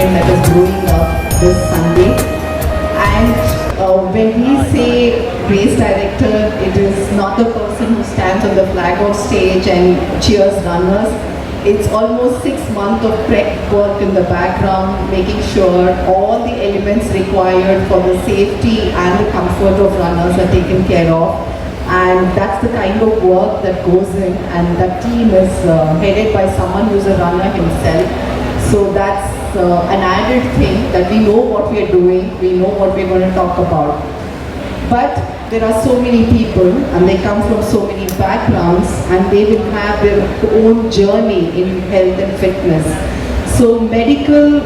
excitement that is growing up this Sunday. And when we say race director, it is not the person who stands on the flag of stage and cheers runners. It's almost 6 months of prep work in the background, making sure all the elements required for the safety and the comfort of runners are taken care of. And that's the kind of work that goes in, and that team is headed by someone who's a runner himself. So that's an added thing, that we know what we are doing, we know what we're going to talk about. But there are so many people and they come from so many backgrounds, and they will have their own journey in health and fitness. So medical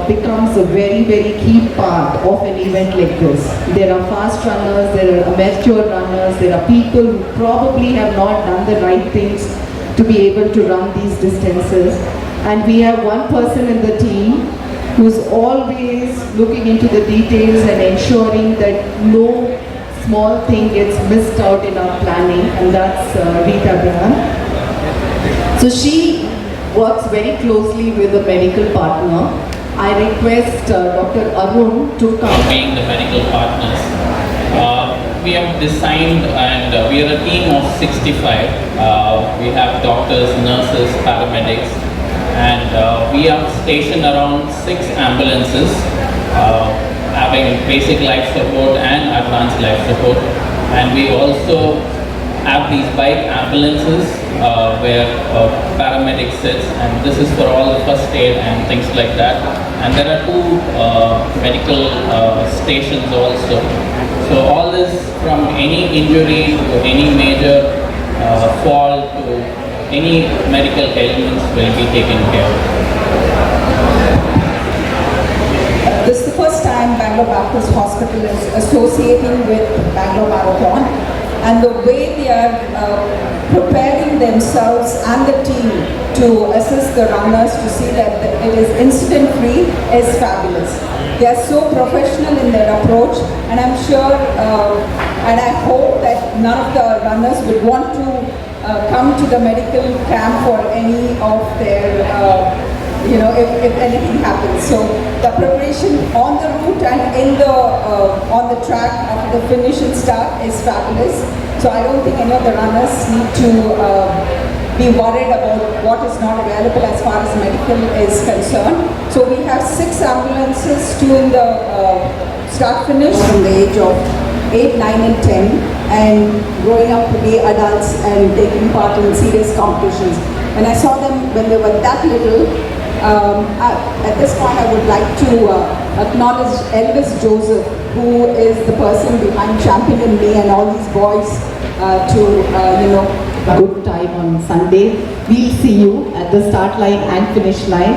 becomes a very, very key part of an event like this. There are fast runners, there are amateur runners, there are people who probably have not done the right things to be able to run these distances. And we have one person in the team who's always looking into the details and ensuring that no small thing gets missed out in our planning, and that's Rita Bingham. So she works very closely with a medical partner. I request Dr. Arun to come. Being the medical partners, we have designed, and we are a team of 65. We have doctors, nurses, paramedics, and we are stationed around 6 ambulances, having basic life support and advanced life support. And we also have these bike ambulances where paramedic sits, and this is for all the first aid and things like that. And there are 2 medical stations also. So all this, from any injury to any major fall to any medical ailments, will be taken care of. This is the first time Bangalore Baptist Hospital is associating with Bangalore Marathon, and the way they are preparing themselves and the team to assist the runners to see that it is incident free is fabulous. They are so professional in their approach, and I'm sure and I hope that none of the runners would want to come to the medical camp for any of their if anything happens. So the preparation on the route and in the on the track after the finish and start is fabulous. So I don't think any of the runners need to be worried about what is not available as far as medical is concerned. So we have 6 ambulances, 2 in the start finish from the age of 8, 9 and 10, and growing up to be adults and taking part in serious competitions. When I saw them when they were that little, at this point I would like to acknowledge Elvis Joseph, who is the person behind Champion Me and all these boys good time on Sunday. We'll see you at the start line and finish line.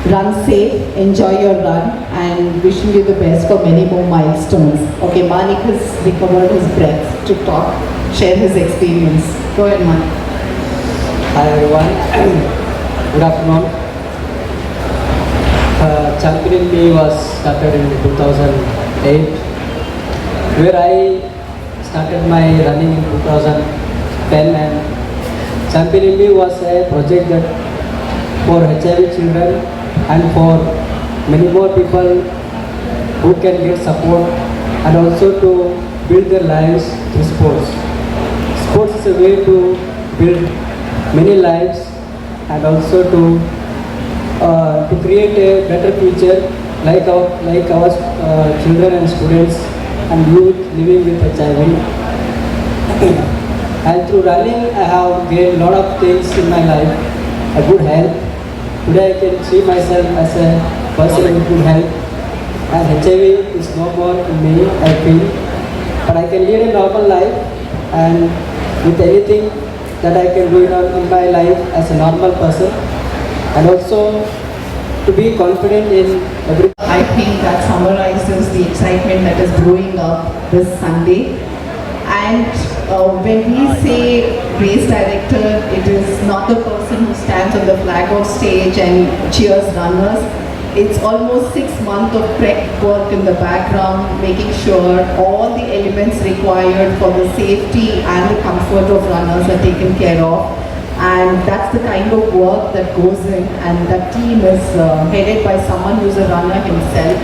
Run safe, enjoy your run, and wishing you the best for many more milestones. Okay, Manik has recovered his breath to talk, share his experience. Go ahead, Manik. Hi everyone, good afternoon. Champion Me was started in 2008, where I started my running in 2010, and Champion Me was a project that for HIV children and for many more people who can get support, and also to build their lives through sports. Sports is a way to build many lives, and also to create a better future like our children and students and youth living with HIV. And through running I have gained a lot of things in my life, a good health. Today I can see myself as a person with good health, and HIV is no more in me, I feel. But I can lead a normal life, and with anything that I can do in my life as a normal person, and also to be confident in everything. I think that summarizes the excitement that is growing up this Sunday. And when we say race director, it is not the person who stands on the flag of stage and cheers runners. It's almost 6 months of prep work in the background, making sure all the elements required for the safety and the comfort of runners are taken care of. And that's the kind of work that goes in, and that team is headed by someone who's a runner himself.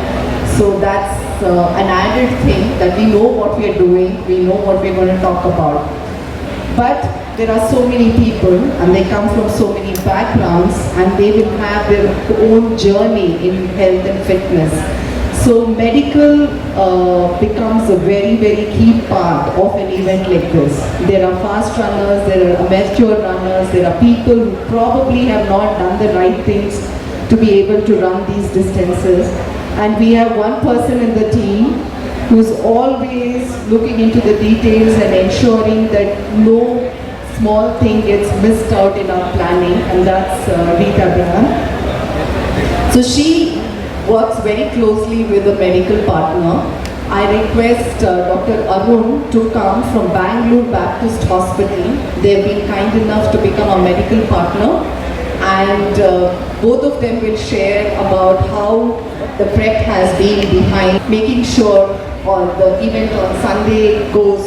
So that's an added thing that we know what we are doing, we know what we're going to talk about. But there are so many people and they come from so many backgrounds and they will have their own journey in health and fitness. So medical becomes a very, very key part of an event like this. There are fast runners, there are amateur runners, there are people who probably have not done the right things to be able to run these distances. And we have one person in the team who's always looking into the details and ensuring that no small thing gets missed out in our planning, and that's Rita Abraham. So she works very closely with a medical partner. I request Dr. Arun to come from Bangalore Baptist Hospital. They've been kind enough to become a medical partner, and both of them will share about how the prep has been behind making sure the event on Sunday goes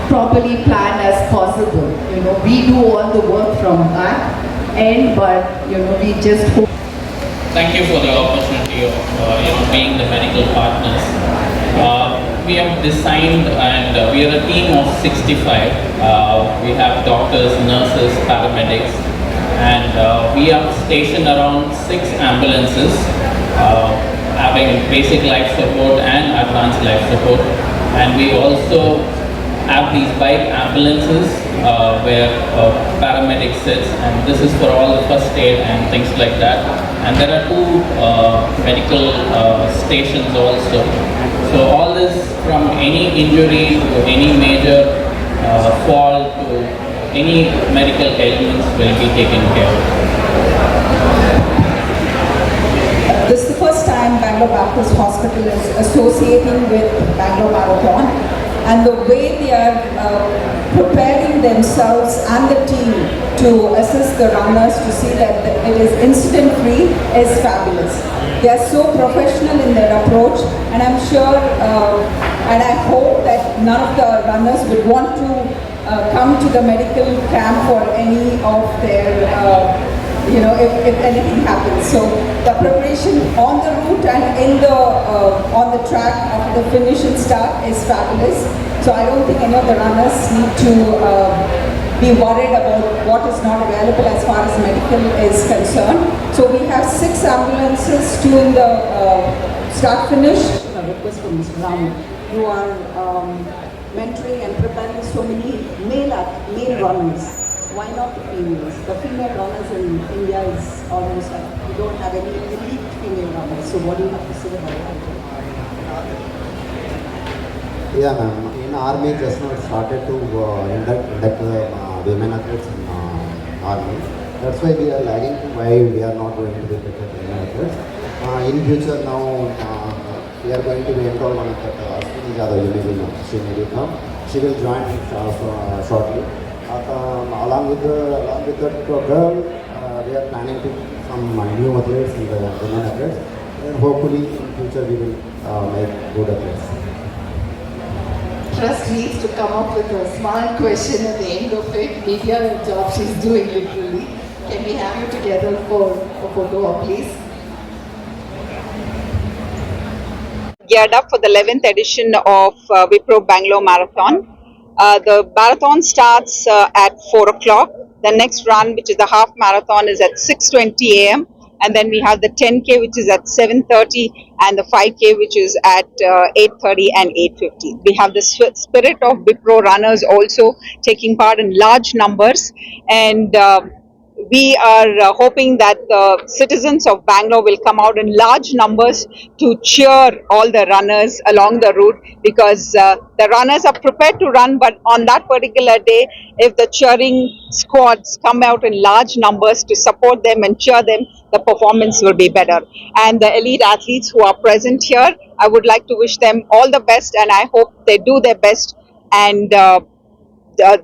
properly planned as possible. You know, we do all the work from back end, but you know, we just hope. Thank you for the opportunity of being the medical partners. We have designed and we are a team of 65. We have doctors, nurses, paramedics, and we are stationed around 6 ambulances, having basic life support and advanced life support. And we also have these bike ambulances where paramedic sits, and this is for all the first aid and things like that. And there are 2 medical stations also. So all this, from any injury to any major fall to any medical ailments, will be taken care of. This is the first time Bangalore Baptist Hospital is associating with Bangalore Marathon, and the way they are preparing themselves and the team to assist the runners to see that it is incident free is fabulous. They are so professional in their approach, and I'm sure and I hope that none of the runners would want to come to the medical camp for any of their if anything happens. So the preparation on the route and in the on the track after the finish and start is fabulous. So I don't think any of the runners need to be worried about what is not available as far as medical is concerned. So we have 6 ambulances, 2 in the start finish. A request from Mr. Ramu. You are mentoring and preparing so many male runners. Why not the females? The female runners in India is almost like we don't have any elite female runners. So what do you have to say about that? Yeah, ma'am. In army, just now started to induct women athletes in army. That's why we are lagging to why we are not going to be better women athletes. In future now, we are going to be enrolled one of that Ashwini Jadhav, you may know. She will join shortly. Along with that girl, we are planning to some new athletes and women athletes, and hopefully in future we will make good athletes. Trust needs to come up with a smart question at the end of it. Maybe a job she's doing literally. Can we have you together for a photo, please? Geared up for the 11th edition of Wipro Bangalore Marathon. The marathon starts at 4 o'clock. The next run, which is the half marathon, is at 6:20 a.m. And then we have the 10K, which is at 7:30, and the 5K, which is at 8:30 and 8:50. We have the spirit of Wipro runners also taking part in large numbers, and we are hoping that the citizens of Bangalore will come out in large numbers to cheer all the runners along the route, because the runners are prepared to run, but on that particular day, if the cheering squads come out in large numbers to support them and cheer them, the performance will be better. And the elite athletes who are present here, I would like to wish them all the best, and I hope they do their best, and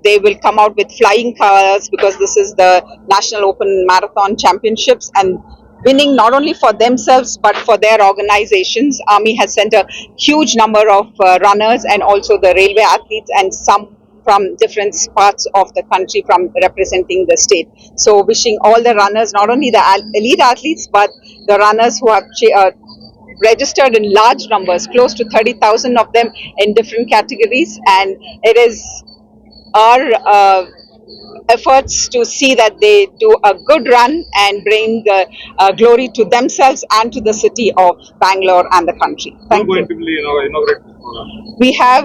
they will come out with flying colors, because this is the National Open Marathon Championships, and winning not only for themselves but for their organizations. Army has sent a huge number of runners and also the railway athletes and some from different parts of the country from representing the state. So wishing all the runners, not only the elite athletes, but the runners who have registered in large numbers, close to 30,000 of them in different categories, and it is our efforts to see that they do a good run and bring glory to themselves and to the city of Bangalore and the country. Thank you. Inaugurate this program? We have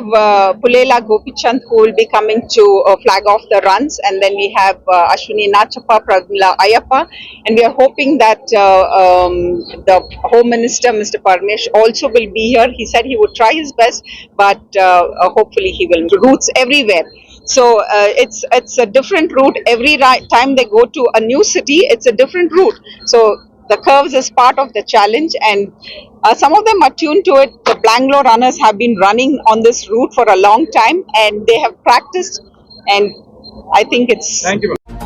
Pulela Gopichand who will be coming to flag off the runs, and then we have Ashwini Nachappa, Pramila Ayappa, and we are hoping that the Home Minister, Mr. Parmesh, also will be here. He said he would try his best, but hopefully he will. Routes everywhere. So it's a different route every time they go to a new city. It's a different route. So the curves is part of the challenge, and some of them are tuned to it. The Bangalore runners have been running on this route for a long time, and they have practiced, and I think it's Thank you, ma'am.